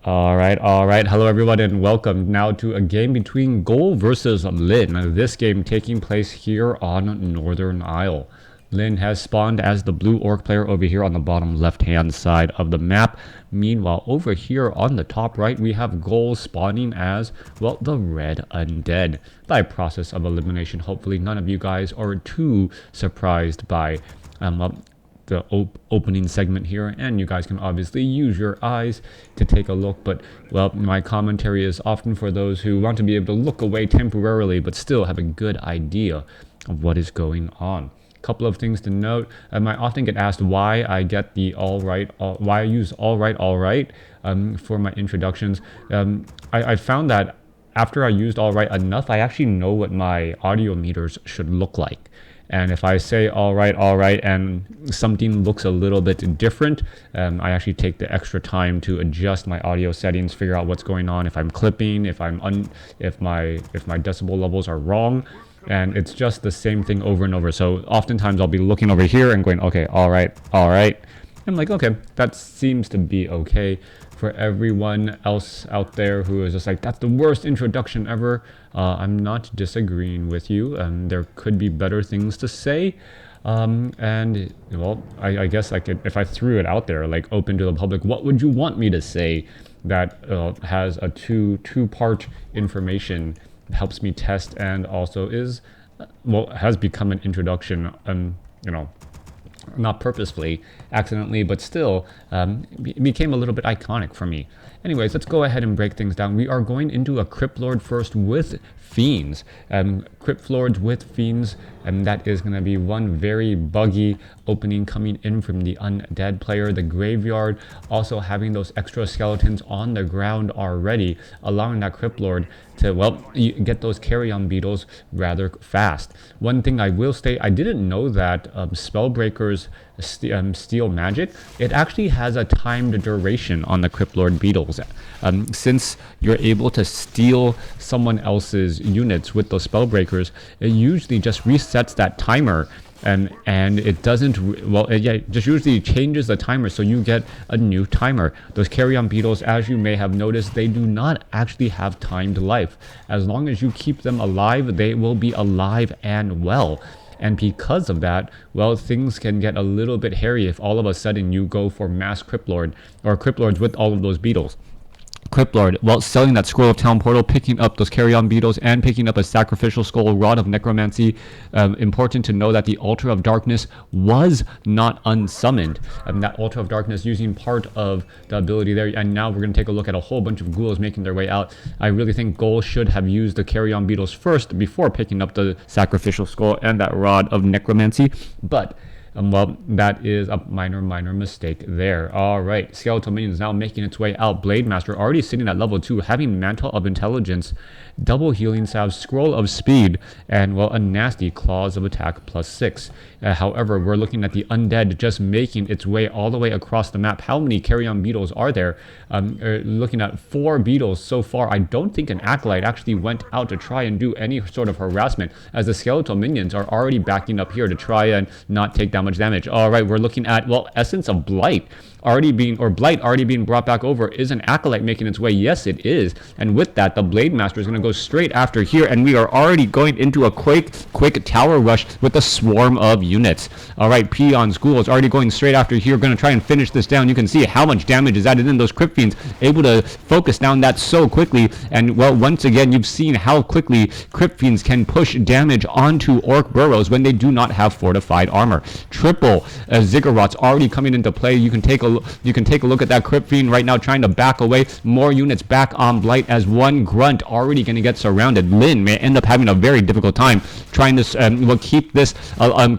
All right. Hello, everyone, and welcome now to a game between Goal versus Lynn. This game taking place here on Northern Isle. Lynn has spawned as the blue orc player over here on the bottom left-hand side of the map. Meanwhile, over here on the top right, we have Goal spawning as, well, the red undead. By process of elimination, hopefully none of you guys are too surprised by the opening segment here, and you guys can obviously use your eyes to take a look, but well, my commentary is often for those who want to be able to look away temporarily but still have a good idea of what is going on. Couple of things to note. I often get asked why I get the why I use all right for my introductions. I found that after I used all right enough, I actually know what my audio meters should look like. And if I say all right, and something looks a little bit different, I actually take the extra time to adjust my audio settings, figure out what's going on, if I'm clipping, if my decibel levels are wrong, and it's just the same thing over and over. So oftentimes I'll be looking over here and going, okay, all right. I'm like, okay, that seems to be okay. For everyone else out there who is just like, that's the worst introduction ever, I'm not disagreeing with you. There could be better things to say. And well, I guess if I threw it out there, like open to the public, what would you want me to say that has a two-part information, helps me test, and also is, well, has become an introduction, not purposefully, accidentally, but still became a little bit iconic for me. Anyways, let's go ahead and break things down. We are going into a Crypt Lord first with Fiends. Crypt Lords with Fiends, and that is going to be one very buggy opening coming in from the Undead player. The graveyard also having those extra skeletons on the ground already, allowing that Crypt Lord to, well, get those carrion beetles rather fast. One thing I will state, I didn't know that Spellbreaker's steal magic, it actually has a timed duration on the Crypt Lord beetles. Since you're able to steal someone else's units with those Spellbreakers, it usually just resets that timer. And it doesn't, well, it just usually changes the timer, so you get a new timer. Those carrion beetles, as you may have noticed, they do not actually have timed life. As long as you keep them alive, they will be alive and well. And because of that, well, things can get a little bit hairy if all of a sudden you go for mass Crypt Lord, or Crypt Lords with all of those beetles. Crypt Lord, well, selling that Scroll of Town Portal, picking up those carrion beetles, and picking up a sacrificial skull, Rod of Necromancy. Important to know that the Altar of Darkness was not unsummoned. That Altar of Darkness using part of the ability there, and now we're going to take a look at a whole bunch of ghouls making their way out. I really think Goal should have used the carrion beetles first before picking up the sacrificial skull and that Rod of Necromancy, but well, that is a minor mistake there. All right, Skeletal Minions now making its way out. Blade Master already sitting at level 2, having Mantle of Intelligence, double healing salve, Scroll of Speed, and, well, a nasty Claws of Attack +6. However, we're looking at the Undead just making its way all the way across the map. How many carrion beetles are there? Looking at 4 beetles so far. I don't think an Acolyte actually went out to try and do any sort of harassment, as the Skeletal Minions are already backing up here to try and not take that much damage. All right, we're looking at, well, Essence of Blight Blight already being brought back over. Is an Acolyte making its way? Yes, it is. And with that, the Blade Master is going to go straight after here, and we are already going into a quick tower rush with a swarm of units. All right, Peon's Ghoul is already going straight after here, going to try and finish this down. You can see how much damage is added in. Those Crypt Fiends able to focus down that so quickly, and, well, once again, you've seen how quickly Crypt Fiends can push damage onto Orc Burrows when they do not have fortified armor. Triple Ziggurats already coming into play. You can take a look at that Crypt Fiend right now trying to back away. More units back on Blight as one Grunt already going to get surrounded. Lynn may end up having a very difficult time trying to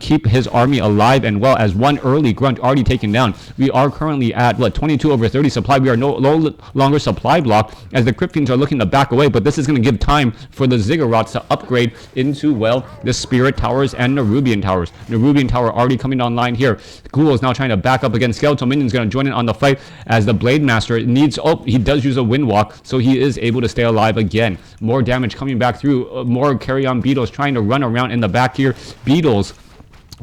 keep his army alive, and, well, as one early Grunt already taken down. We are currently at, 22 over 30 supply. We are no longer supply blocked as the Crypt Fiends are looking to back away, but this is going to give time for the Ziggurats to upgrade into, well, the Spirit Towers and Nerubian Towers. Nerubian Tower already coming online here. Ghoul is now trying to back up again. Skeletal Minion's going to join in on the fight as the Blade Master needs, he does use a Wind Walk, so he is able to stay alive again. More damage coming back through, more carrion beetles trying to run around in the back here. Beetles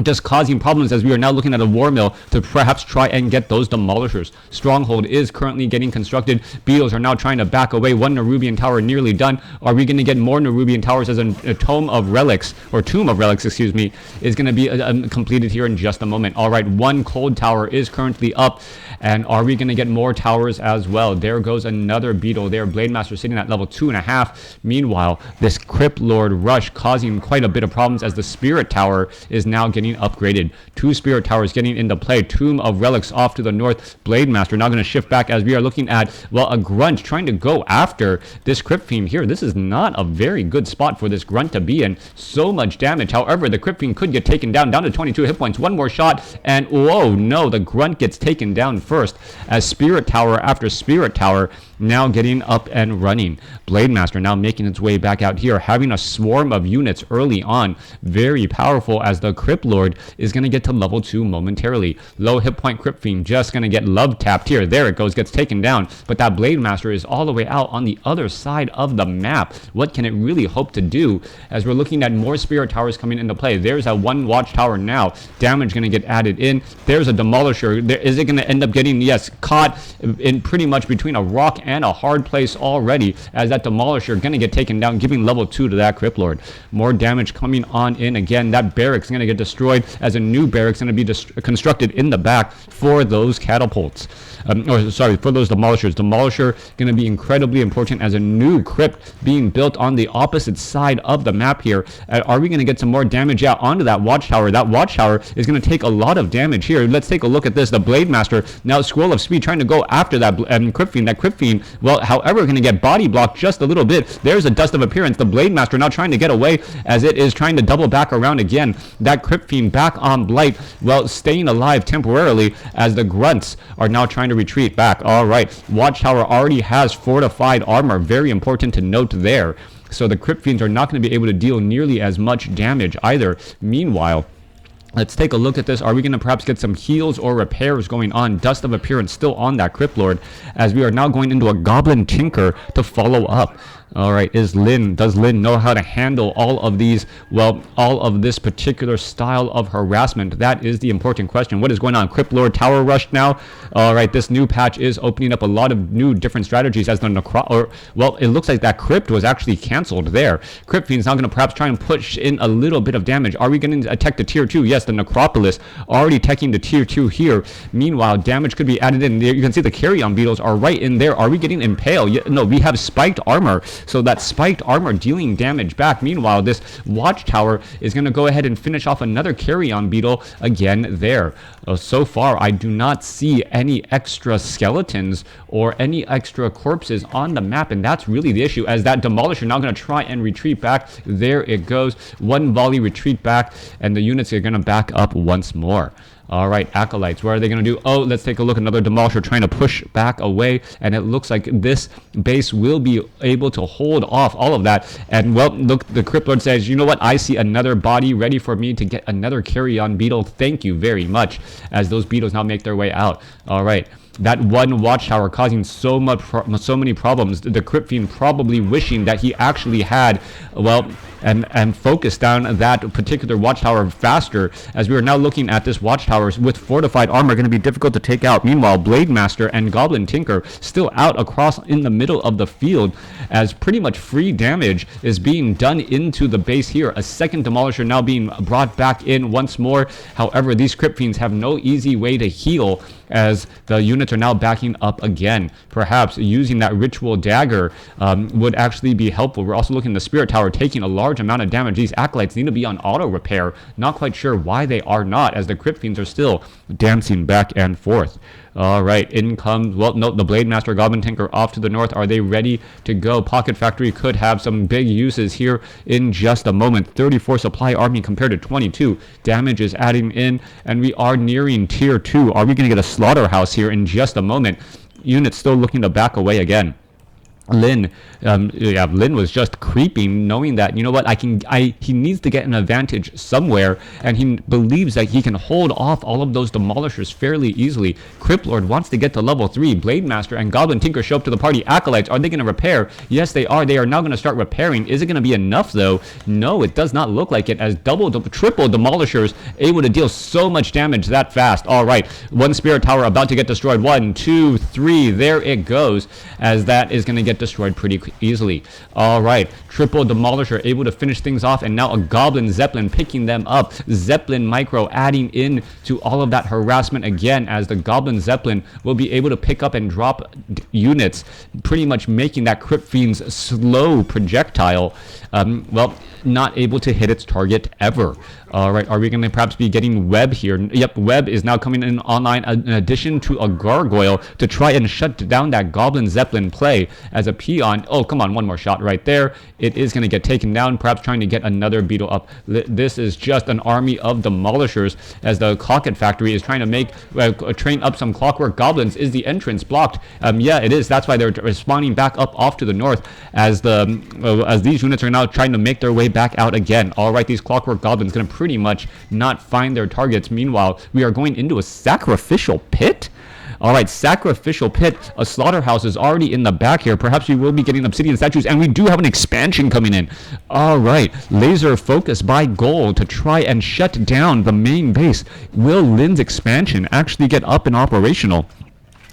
just causing problems as we are now looking at a war mill to perhaps try and get those demolishers. Stronghold is currently getting constructed. Beetles are now trying to back away. One Nerubian tower nearly done. Are we going to get more Nerubian towers as a tomb of relics, excuse me, is going to be completed here in just a moment. All right, one cold tower is currently up, and are we going to get more towers as well? There goes another beetle there. Blade Master sitting at level 2.5. Meanwhile, this Crypt Lord rush causing quite a bit of problems as the Spirit Tower is now getting upgraded. 2 Spirit Towers getting into play. Tomb of Relics off to the north. Blade Master now going to shift back as we are looking at, well, a Grunt trying to go after this Crypt Fiend here. This is not a very good spot for this Grunt to be in. So much damage. However, the Crypt Fiend could get taken down to 22 hit points. One more shot, and whoa, no, the Grunt gets taken down first as Spirit Tower after Spirit Tower now getting up and running. Blade Master now making its way back out here, having a swarm of units early on. Very powerful as the Crypt Lord is going to get to level 2 momentarily. Low hit point Crypt Fiend just going to get love tapped here. There it goes, gets taken down. But that Blade Master is all the way out on the other side of the map. What can it really hope to do as we're looking at more Spirit Towers coming into play? There's a 1 Watchtower now. Damage going to get added in. There's a Demolisher. Is it going to end up getting, yes, caught in pretty much between a rock and a hard place already as that Demolisher going to get taken down, giving level 2 to that Crypt Lord. More damage coming on in again. That barracks going to get destroyed as a new barracks going to be constructed in the back for those catapults. For those demolishers. Demolisher going to be incredibly important as a new crypt being built on the opposite side of the map here. Are we going to get some more damage out onto that Watchtower? That Watchtower is going to take a lot of damage here. Let's take a look at this. The Blade Master now Scroll of Speed trying to go after that Crypt Fiend. That Crypt Fiend, well, however, going to get body blocked just a little bit. There's a Dust of Appearance. The Blade Master now trying to get away as it is trying to double back around again. That Crypt Fiend back on Blight, well, staying alive temporarily as the Grunts are now trying to retreat back. All right, Watchtower already has fortified armor. Very important to note there. So the Crypt Fiends are not going to be able to deal nearly as much damage either. Meanwhile, let's take a look at this. Are we going to perhaps get some heals or repairs going on? Dust of Appearance still on that Crypt Lord as we are now going into a Goblin Tinker to follow up. All right, does Lynn know how to handle all of these, well, all of this particular style of harassment? That is the important question. What is going on? Crypt Lord Tower Rush now. All right, this new patch is opening up a lot of new different strategies as the well, it looks like that Crypt was actually canceled there. Crypt Fiend's now going to perhaps try and push in a little bit of damage. Are we going to attack the tier 2? Yes, the Necropolis already attacking the tier 2 here. Meanwhile, damage could be added in there. You can see the carry-on beetles are right in there. Are we getting impaled? No, we have spiked armor. So that spiked armor dealing damage back. Meanwhile, this Watchtower is going to go ahead and finish off another carry-on beetle again there. So far, I do not see any extra skeletons or any extra corpses on the map, and that's really the issue, as that Demolisher now going to try and retreat back. There it goes. One volley retreat back, and the units are going to back up once more. All right, Acolytes, what are they going to do? Oh, let's take a look. Another Demolisher trying to push back away, and it looks like this base will be able to hold off all of that. And, well, look, the Crypt Lord says, you know what? I see another body ready for me to get another carry-on beetle. Thank you very much, as those beetles now make their way out. All right. That one Watchtower causing so many problems. The Crypt Fiend probably wishing that he actually had, well, and focused down that particular Watchtower faster, as we are now looking at this Watchtower with fortified armor going to be difficult to take out. Meanwhile, Blade Master and Goblin Tinker still out across in the middle of the field, as pretty much free damage is being done into the base here. A second Demolisher now being brought back in once more. However, these Crypt Fiends have no easy way to heal, as the units are now backing up again. Perhaps using that Ritual Dagger would actually be helpful. We're also looking at the Spirit Tower taking a large amount of damage. These Acolytes need to be on auto repair. Not quite sure why they are not, as the Crypt Fiends are still dancing back and forth. All right, in comes, well, no, the Blade Master, Goblin Tinker off to the north. Are they ready to go? Pocket Factory could have some big uses here in just a moment. 34 supply army compared to 22. Damage is adding in, and we are nearing tier 2. Are we going to get a slaughterhouse here in just a moment? Units still looking to back away again. Lynn, yeah, Lynn was just creeping, knowing that, you know what, he needs to get an advantage somewhere, and he believes that he can hold off all of those demolishers fairly easily. Crypt Lord wants to get to level 3. Blade Master and Goblin Tinker show up to the party. Acolytes, are they going to repair? Yes, they are. They are now going to start repairing. Is it going to be enough, though? No, it does not look like it, as triple demolishers able to deal so much damage that fast. All right, one Spirit Tower about to get destroyed. 1, 2, 3. There it goes, as that is going to get destroyed pretty easily. All right, triple demolisher able to finish things off, and now a goblin Zeppelin picking them up. Zeppelin micro adding in to all of that harassment again, as the goblin Zeppelin will be able to pick up and drop units, pretty much making that Crypt Fiend's slow projectile well, not able to hit its target ever. All right, are we going to perhaps be getting Web here? Yep, Web is now coming in online in addition to a Gargoyle to try and shut down that Goblin Zeppelin play as a peon. Oh, come on, one more shot right there. It is going to get taken down, perhaps trying to get another beetle up. This is just an army of demolishers, as the Clocket Factory is trying to train up some Clockwork Goblins. Is the entrance blocked? Yeah, it is. That's why they're respawning back up off to the north, as these units are now trying to make their way back out again. All right, these Clockwork Goblins going to pretty much not find their targets. Meanwhile, we are going into a sacrificial pit. All right, sacrificial pit. A slaughterhouse is already in the back here. Perhaps we will be getting obsidian statues, and we do have an expansion coming in. All right, laser focus by Gold to try and shut down the main base. Will Lynn's expansion actually get up and operational?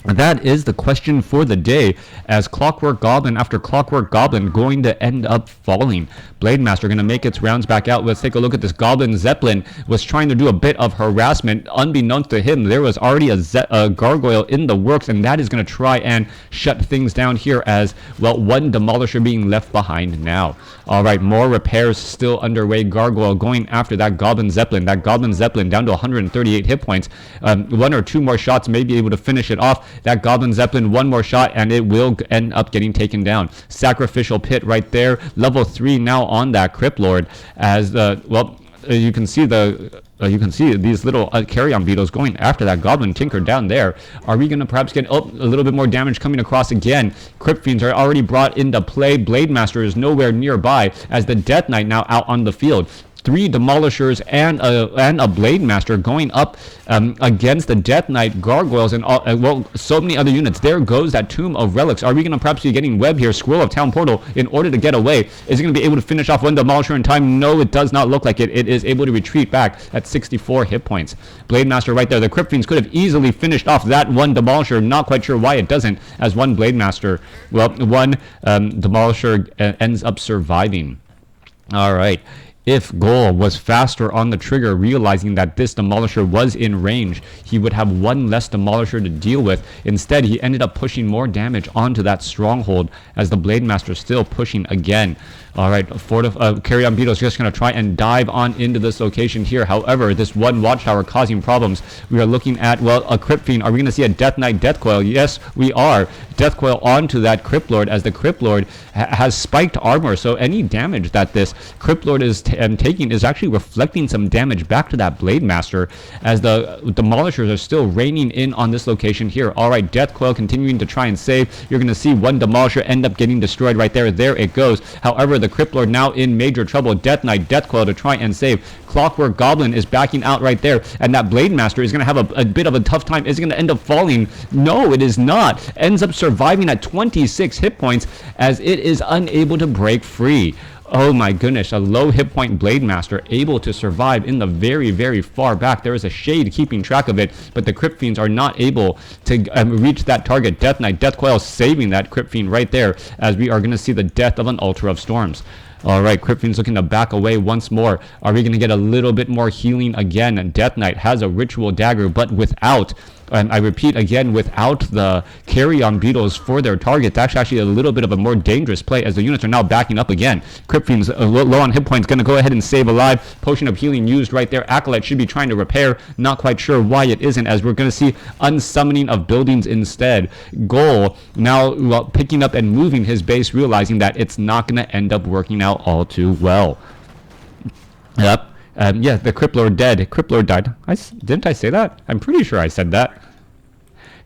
That is the question for the day, as Clockwork Goblin after Clockwork Goblin going to end up falling. Blade Master going to make its rounds back out. Let's take a look at this. Goblin Zeppelin was trying to do a bit of harassment. Unbeknownst to him, there was already a Gargoyle in the works, and that is going to try and shut things down here, as, well, one Demolisher being left behind now. All right, more repairs still underway. Gargoyle going after that Goblin Zeppelin. That Goblin Zeppelin down to 138 hit points. One or two more shots may be able to finish it off. That Goblin Zeppelin, one more shot, and it will end up getting taken down. Sacrificial pit right there. Level 3 now on that Crypt Lord, as well, you can see these little carrion beetles going after that Goblin Tinker down there. Are we going to perhaps get a little bit more damage coming across again? Crypt Fiends are already brought into play. Blade Master is nowhere nearby, as the Death Knight now out on the field. 3 Demolishers and a Blade Master going up against the Death Knight, Gargoyles, and well, so many other units. There goes that Tomb of Relics. Are we going to perhaps be getting Web here? Scroll of Town Portal in order to get away. Is it going to be able to finish off one Demolisher in time? No, it does not look like it. It is able to retreat back at 64 hit points. Blade Master right there. The Crypt Fiends could have easily finished off that one Demolisher. Not quite sure why it doesn't, as one Blade Master, well, one Demolisher ends up surviving. All right. If Goal was faster on the trigger, realizing that this Demolisher was in range, he would have one less Demolisher to deal with. Instead, he ended up pushing more damage onto that stronghold, as the Blade Master still pushing again. All right, Carrion Beetle is just going to try and dive on into this location here. However, this one Watchtower causing problems. We are looking at, well, a Crypt Fiend. Are we going to see a Death Knight Death Coil? Yes, we are. Death Coil onto that Crypt Lord, as the Crypt Lord has spiked armor. So any damage that this Crypt Lord is taking is actually reflecting some damage back to that Blade Master, as the Demolishers are still raining in on this location here. All right, Death Coil continuing to try and save. You're going to see one Demolisher end up getting destroyed right there. There it goes. However, the Crypt Lord now in major trouble. Death Knight, Death Coil to try and save. Clockwork Goblin is backing out right there, and that Blade Master is going to have a bit of a tough time. Is it going to end up falling? No, it is not. Ends up surviving at 26 hit points, as it is unable to break free. Oh my goodness, a low hit point Blade Master able to survive in the very, very far back. There is a shade keeping track of it, but the Crypt Fiends are not able to reach that target. Death Knight, Death Coil saving that Crypt Fiend right there, as we are going to see the death of an Ultra of Storms. All right, Crypt Fiend's looking to back away once more. Are we going to get a little bit more healing again? And Death Knight has a Ritual Dagger, but without, and I repeat again, without the Carrion Beetles for their target. That's actually a little bit of a more dangerous play, as the units are now backing up again. Crypt Fiend's low on hit points, going to go ahead and save alive. Potion of Healing used right there. Acolyte should be trying to repair. Not quite sure why it isn't, as we're going to see unsummoning of buildings instead. Goal now picking up and moving his base, realizing that it's not going to end up working out all too well. Yep. Yeah, the Crypt Lord dead. Crypt Lord died. Didn't I say that? I'm pretty sure I said that.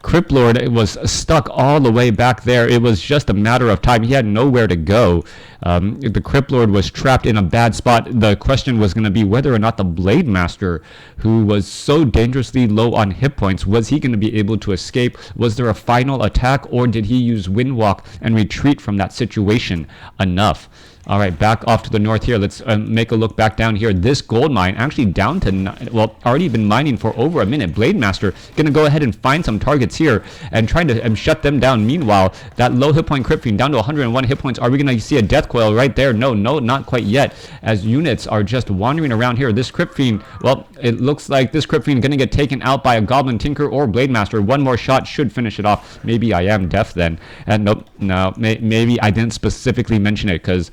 Crypt Lord was stuck all the way back there. It was just a matter of time. He had nowhere to go. The Crypt Lord was trapped in a bad spot. The question was going to be whether or not the Blade Master, who was so dangerously low on hit points, was he going to be able to escape? Was there a final attack, or did he use Windwalk and retreat from that situation enough? All right, back off to the north here. Let's make a look back down here. This gold mine actually down to, well, already been mining for over a minute. Blade Master going to go ahead and find some targets here and try to shut them down. Meanwhile, that low hit point Crypt Fiend down to 101 hit points. Are we going to see a Death Coil right there? No, not quite yet, as units are just wandering around here. This Crypt Fiend, well, it looks like this Crypt Fiend going to get taken out by a Goblin Tinker or Blade Master. One more shot should finish it off. Maybe I am deaf then. And nope, no, maybe I didn't specifically mention it because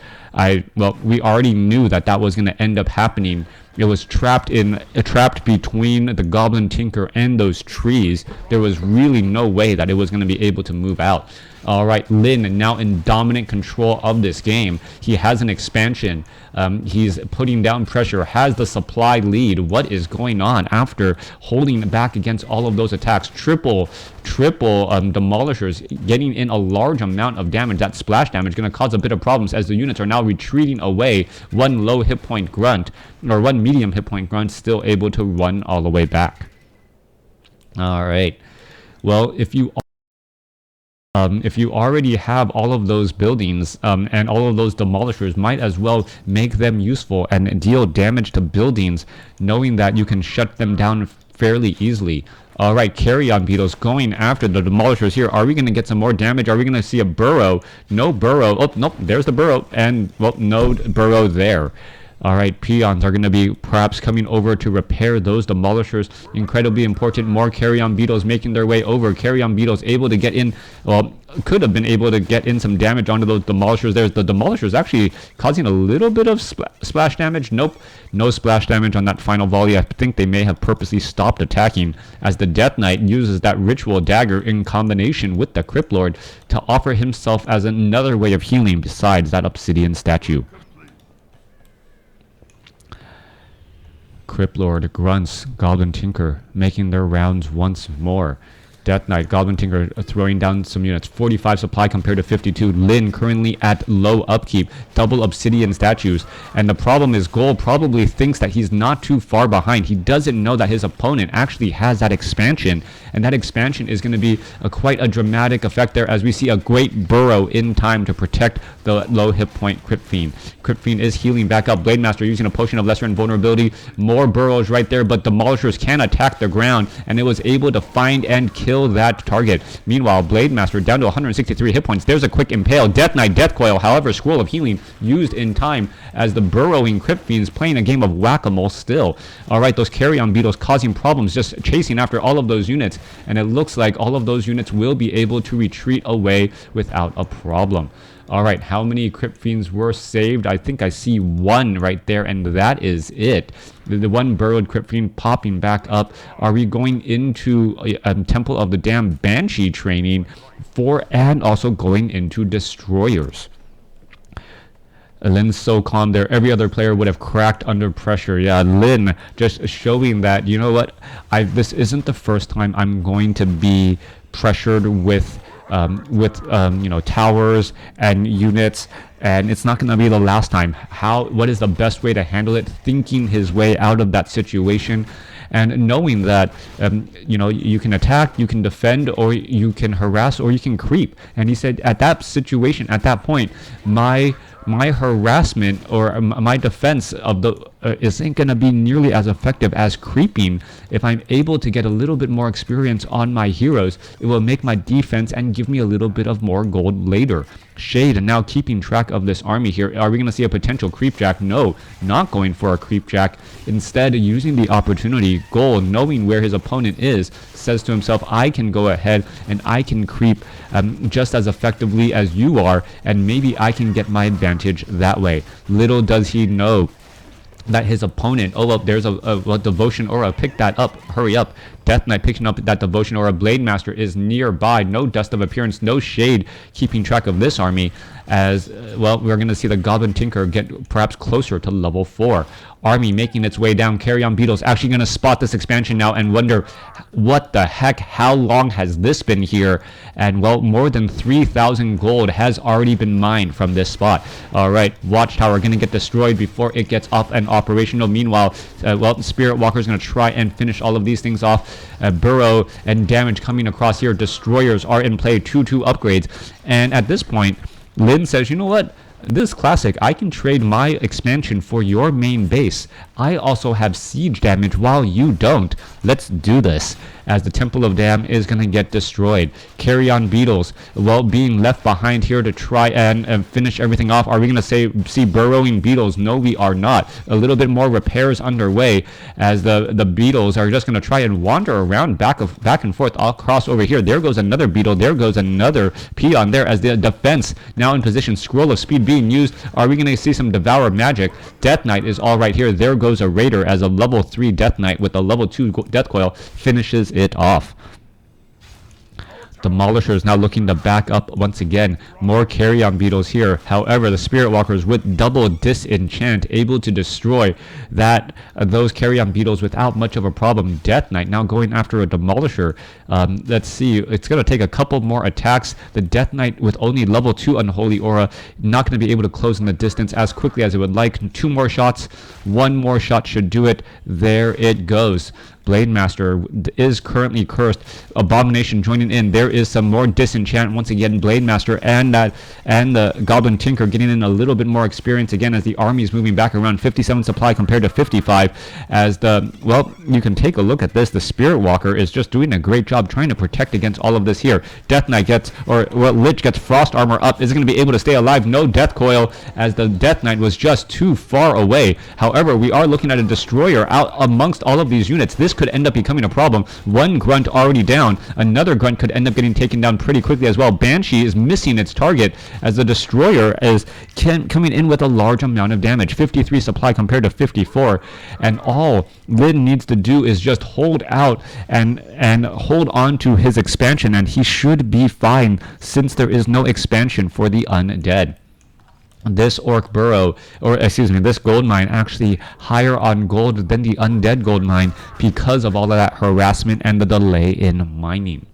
we already knew that was going to end up happening. It was trapped between the Goblin Tinker and those trees. There was really no way that it was going to be able to move out. All right, Lynn now in dominant control of this game. He has an expansion. He's putting down pressure, has the supply lead. What is going on after holding back against all of those attacks? Triple demolishers getting in a large amount of damage. That splash damage going to cause a bit of problems as the units are now retreating away. One low hit point grunt, or one medium hit point grunt, still able to run all the way back. All right. Well, if you already have all of those buildings and all of those demolishers, might as well make them useful and deal damage to buildings, knowing that you can shut them down fairly easily. All right, carry-on beetles going after the demolishers here. Are we going to get some more damage? Are we going to see a burrow? No burrow. Oh, nope, there's the burrow. And, well, no burrow there. All right, peons are going to be perhaps coming over to repair those demolishers. Incredibly important. More carry-on beetles making their way over. Carry-on beetles able to get in, well, could have been able to get in some damage onto those demolishers. There's the demolishers actually causing a little bit of splash damage. Nope, no splash damage on that final volley. I think they may have purposely stopped attacking as the Death Knight uses that ritual dagger in combination with the Crypt Lord to offer himself as another way of healing besides that obsidian statue. Crypt Lord, Grunts, Goblin Tinker making their rounds once more. Death Knight, Goblin Tinker throwing down some units. 45 supply compared to 52. Lynn currently at low upkeep. Double obsidian statues. And the problem is Gold probably thinks that he's not too far behind. He doesn't know that his opponent actually has that expansion. And that expansion is going to be quite a dramatic effect there as we see a great burrow in time to protect the low hit point Crypt Fiend. Crypt Fiend is healing back up. Blade Master using a potion of lesser invulnerability. More burrows right there, but demolishers can attack the ground, and it was able to find and kill that target. Meanwhile, Blade Master down to 163 hit points. There's a quick impale. Death Knight, Death Coil, however, Scroll of Healing used in time as the burrowing Crypt Fiend's playing a game of whack-a-mole still. All right, those carry-on beetles causing problems, just chasing after all of those units, and it looks like all of those units will be able to retreat away without a problem. All right, how many Crypt Fiends were saved? I think I see one right there, and that is it. The one burrowed Crypt Fiend popping back up. Are we going into Temple of the Damned Banshee training and also going into Destroyers? Lynn's so calm there. Every other player would have cracked under pressure. Yeah, Lynn just showing that, you know what, this isn't the first time I'm going to be pressured with towers and units, and it's not going to be the last time. What is the best way to handle it? Thinking his way out of that situation, and knowing that you can attack, you can defend, or you can harass, or you can creep. And he said at that situation, at that point, my harassment or my defense of isn't going to be nearly as effective as creeping. If I'm able to get a little bit more experience on my heroes, it will make my defense and give me a little bit of more gold later. Shade now keeping track of this army here. Are we going to see a potential creep jack? No, not going for a creep jack. Instead, using the opportunity, Gold, knowing where his opponent is, says to himself, I can go ahead and I can creep just as effectively as you are, and maybe I can get my advantage that way. Little does he know that his opponent, oh well, there's a devotion aura, pick that up, hurry up, Death Knight picking up that devotion aura. Blade Master is nearby. No dust of appearance, no shade keeping track of this army, as well, we're going to see the Goblin Tinker get perhaps closer to level 4. Army making its way down. Carrion Beetle's actually going to spot this expansion now and wonder, what the heck, how long has this been here? And well, more than 3,000 gold has already been mined from this spot. All right, Watchtower going to get destroyed before it gets up and operational. Meanwhile, well, Spirit Walker is going to try and finish all of these things off. Burrow and damage coming across here. Destroyers are in play, 2/2 upgrades. And at this point, Lynn says, you know what? This is classic. I can trade my expansion for your main base. I also have siege damage while you don't. Let's do this. As the Temple of Dam is going to get destroyed. Carrion Beetles, well, being left behind here to try and finish everything off. Are we going to see burrowing beetles? No, we are not. A little bit more repairs underway as the beetles are just going to try and wander around back and forth. I'll cross over here. There goes another beetle. There goes another peon there as the defense now in position. Scroll of Speed being used. Are we going to see some Devour magic? Death Knight is all right here. There goes a Raider as a level 3 Death Knight with a level 2 Death Coil finishes it off. Demolisher is now looking to back up once again. More Carrion Beetles here. However, the Spirit Walkers with double disenchant able to destroy those Carrion Beetles without much of a problem. Death Knight now going after a Demolisher. Let's see. It's going to take a couple more attacks. The Death Knight with only level 2 Unholy Aura not going to be able to close in the distance as quickly as it would like. 2 more shots. 1 more shot should do it. There it goes. Blade Master is currently cursed. Abomination joining in. There is some more disenchant once again. Blade Master and the Goblin Tinker getting in a little bit more experience again as the army is moving back around. 57 supply compared to 55. As you can take a look at this. The Spirit Walker is just doing a great job trying to protect against all of this here. Death Knight Lich gets Frost Armor up. Is it going to be able to stay alive? No Death Coil as the Death Knight was just too far away. However, we are looking at a Destroyer out amongst all of these units. This could end up becoming a problem. 1 grunt already down. Another grunt could end up getting taken down pretty quickly as well. Banshee is missing its target as the Destroyer is coming in with a large amount of damage. 53 supply compared to 54. And all Lynn needs to do is just hold out and hold on to his expansion, and he should be fine since there is no expansion for the Undead. This this gold mine actually higher on gold than the Undead gold mine because of all of that harassment and the delay in mining.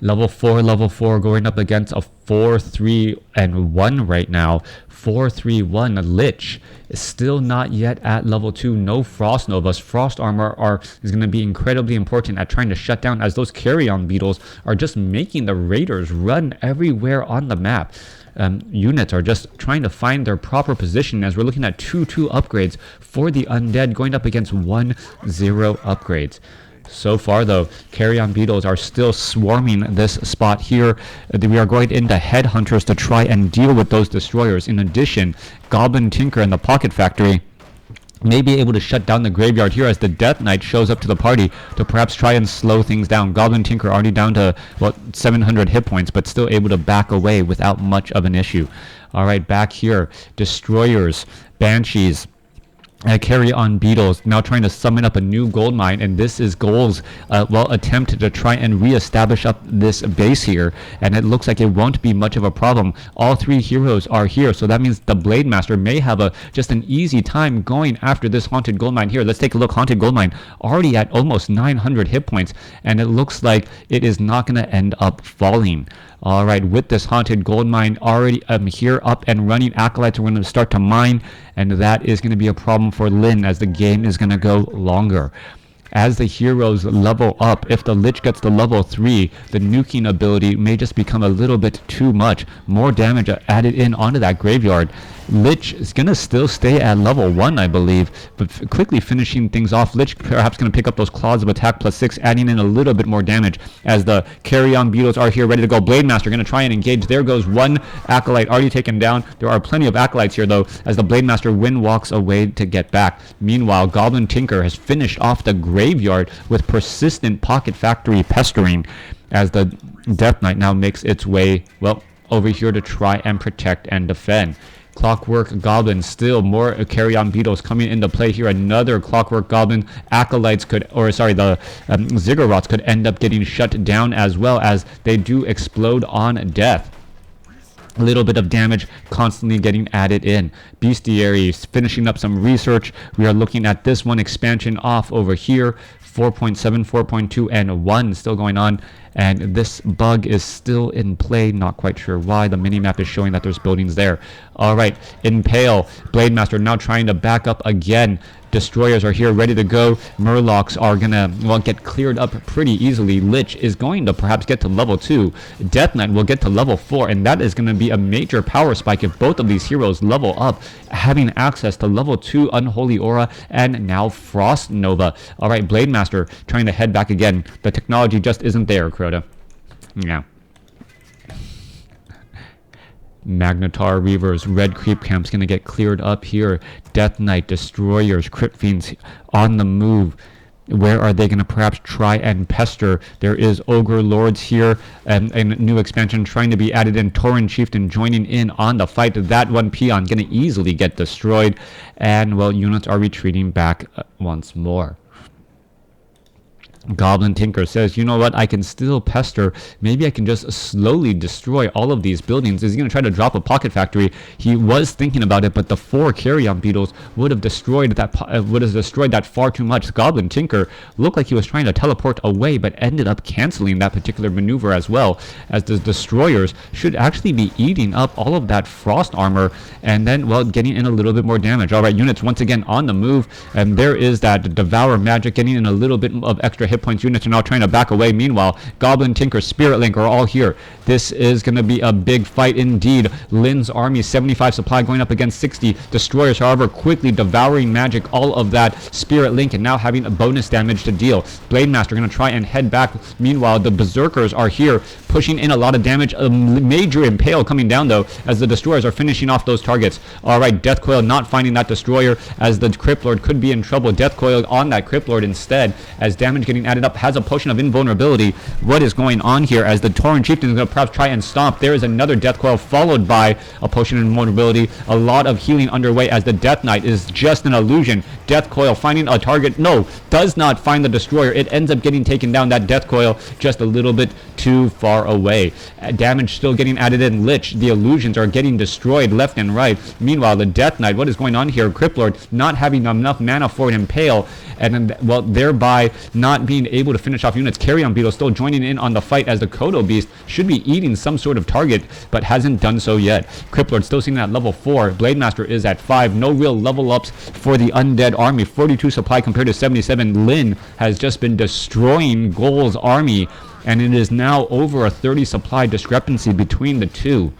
Level 4 going up against a 4-3-1 right now. 4-3-1 Lich is still not yet at level 2. No Frost Novas. Frost Armor is going to be incredibly important at trying to shut down, as those Carrion Beetles are just making the Raiders run everywhere on the map. Units are just trying to find their proper position as we're looking at 2/2 upgrades for the Undead going up against 1-0 upgrades. So far, though, Carrion Beetles are still swarming this spot here. We are going into Headhunters to try and deal with those Destroyers. In addition, Goblin Tinker and the Pocket Factory may be able to shut down the graveyard here as the Death Knight shows up to the party to perhaps try and slow things down. Goblin Tinker already down to, 700 hit points, but still able to back away without much of an issue. All right, back here, Destroyers, Banshees, Carrion Beetles now trying to summon up a new gold mine, and this is Gold's attempt to try and re-establish up this base here, and it looks like it won't be much of a problem. All 3 heroes are here, so that means the Blade Master may have just an easy time going after this Haunted Gold Mine here. Let's take a look. Haunted Gold Mine already at almost 900 hit points, and it looks like it is not going to end up falling. All right, with this Haunted Gold Mine already here up and running, Acolytes are going to start to mine, and that is going to be a problem for Lynn as the game is going to go longer. As the heroes level up, if the Lich gets to level 3, the nuking ability may just become a little bit too much. More damage added in onto that graveyard. Lich is going to still stay at level 1, I believe, but quickly finishing things off. Lich perhaps going to pick up those Claws of Attack +6, adding in a little bit more damage as the Carrion Beetles are here ready to go. Blade Master going to try and engage. There goes 1 Acolyte already taken down. There are plenty of Acolytes here, though, as the Blade Master walks away to get back. Meanwhile, Goblin Tinker has finished off the graveyard with persistent Pocket Factory pestering as the Death Knight now makes its way, over here to try and protect and defend. Clockwork Goblin, still more carrion beetles coming into play here. Another Clockwork Goblin. Acolytes could, or sorry, the Ziggurats could end up getting shut down as well, as they do explode on death. A little bit of damage constantly getting added in. Bestiary finishing up some research. We are looking at this one expansion off over here. 4.7, 4.2, and 1 still going on. And this bug is still in play. Not quite sure why. The minimap is showing that there's buildings there. All right. Impale. Blademaster now trying to back up again. Destroyers are here ready to go. Murlocs are gonna, well, get cleared up pretty easily. Lich is going to perhaps get to level 2. Death Knight will get to level 4, and that is going to be a major power spike if both of these heroes level up, having access to level 2 Unholy Aura and now Frost Nova. All right, Blademaster trying to head back again. The technology just isn't there, Crota. Yeah. Magnetar Reavers, Red Creep Camp's gonna get cleared up here. Death Knight, Destroyers, Crypt Fiends on the move. Where are they gonna perhaps try and pester? There is Ogre Lords here, and a new expansion trying to be added in. Tauren Chieftain joining in on the fight. That one peon gonna easily get destroyed, and well, units are retreating back once more. Goblin Tinker says, you know what, I can still pester. Maybe I can just slowly destroy all of these buildings. Is he going to try to drop a pocket factory? He was thinking about it, but the 4 carrion beetles would have destroyed that far too much. Goblin Tinker looked like he was trying to teleport away, but ended up canceling that particular maneuver as well, as the destroyers should actually be eating up all of that frost armor, and then, well, getting in a little bit more damage. All right, units once again on the move, and there is that Devour Magic getting in a little bit of extra hit points. Units are now trying to back away. Meanwhile, Goblin, Tinker, Spirit Link are all here. This is going to be a big fight indeed. Lynn's army, 75 supply going up against 60. Destroyers, however, quickly devouring magic, all of that Spirit Link, and now having a bonus damage to deal. Blademaster going to try and head back. Meanwhile, the Berserkers are here, pushing in a lot of damage. A major impale coming down, though, as the Destroyers are finishing off those targets. All right, Death Coil not finding that Destroyer, as the Crypt Lord could be in trouble. Death Coil on that Crypt Lord instead, as damage getting added up. Has a potion of invulnerability. What is going on here, as the Tauren Chieftain is going to perhaps try and stomp? There is another Death Coil followed by a potion of invulnerability. A lot of healing underway, as the Death Knight is just an illusion. Death Coil finding a target. No, does not find the Destroyer. It ends up getting taken down. That Death Coil just a little bit too far away. Damage still getting added in. Lich, the illusions are getting destroyed left and right. Meanwhile, the Death Knight, what is going on here? Crypt Lord not having enough mana for an impale, and then, well, thereby not being able to finish off units. Carrion Beetle still joining in on the fight, as the Kodo Beast should be eating some sort of target, but hasn't done so yet. Crypt Lord still sitting at level 4. Blademaster is at 5. No real level ups for the Undead army. 42 supply compared to 77. Lynn has just been destroying Goal's army, and it is now over a 30 supply discrepancy between the two.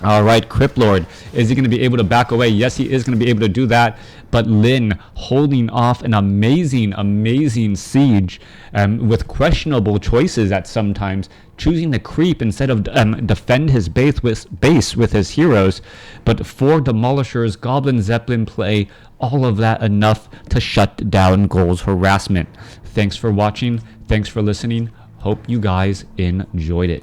All right, Crypt Lord, is he going to be able to back away? Yes, he is going to be able to do that, but Lynn holding off an amazing siege, with questionable choices at sometimes, choosing to creep instead of defend his base with his heroes. But 4 demolishers, Goblin Zeppelin play, all of that enough to shut down Goal's harassment. Thanks for watching. Thanks for listening. Hope you guys enjoyed it.